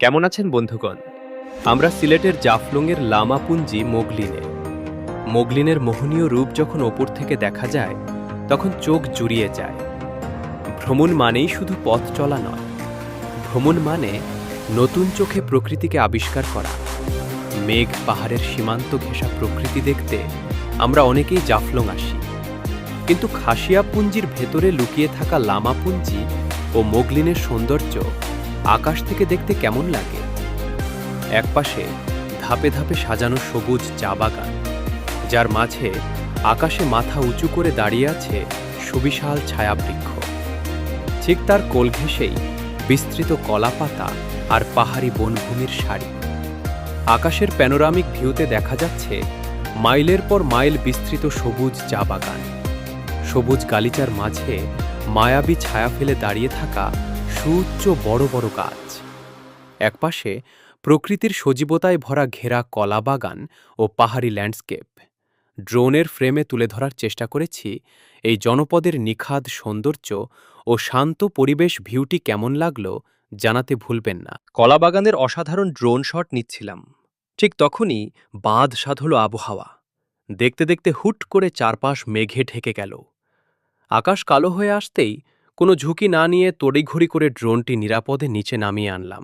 কেমন আছেন বন্ধুগণ? আমরা সিলেটের জাফলংয়ের লামাপুঞ্জি মোগলিনে। মোগলিনের মোহনীয় রূপ যখন ওপর থেকে দেখা যায় তখন চোখ জুড়িয়ে যায়। ভ্রমণ মানেই শুধু পথ চলা নয়, ভ্রমণ মানে নতুন চোখে প্রকৃতিকে আবিষ্কার করা। মেঘ পাহাড়ের সীমান্ত ঘেঁষা প্রকৃতি দেখতে আমরা অনেকেই জাফলং আসি, কিন্তু খাসিয়াপুঞ্জির ভেতরে লুকিয়ে থাকা লামাপুঞ্জি ও মোগলিনের সৌন্দর্য আকাশ থেকে দেখতে কেমন লাগে? একপাশে ধাপে ধাপে সাজানো সবুজ চা বাগান, যার মাঝে আকাশে মাথা উঁচু করে দাঁড়িয়ে আছে সুবিশাল ছায়াবৃক্ষ। ঠিক তার কোল ঘেঁষেই বিস্তৃত কলাপাতা আর পাহাড়ি বনভূমির সারি। আকাশের প্যানোরামিক ভিউতে দেখা যাচ্ছে মাইলের পর মাইল বিস্তৃত সবুজ চা বাগান। সবুজ গালিচার মাঝে মায়াবী ছায়া ফেলে দাঁড়িয়ে থাকা সুউচ্চ বড় বড় গাছ। একপাশে প্রকৃতির সজীবতায় ভরা ঘেরা কলা বাগান ও পাহাড়ি ল্যান্ডস্কেপ। ড্রোনের ফ্রেমে তুলে ধরার চেষ্টা করেছি এই জনপদের নিখাদ সৌন্দর্য ও শান্ত পরিবেশ। ভিউটি কেমন লাগলো জানাতে ভুলবেন না। কলাবাগানের অসাধারণ ড্রোন শট নিচ্ছিলাম, ঠিক তখনই বাঁধ সাধল আবহাওয়া। দেখতে দেখতে হুট করে চারপাশ মেঘে ঢেকে গেল। আকাশ কালো হয়ে আসতেই কোনো ঝুঁকি না নিয়ে তড়িঘড়ি করে ড্রোনটি নিরাপদে নিচে নামিয়ে আনলাম।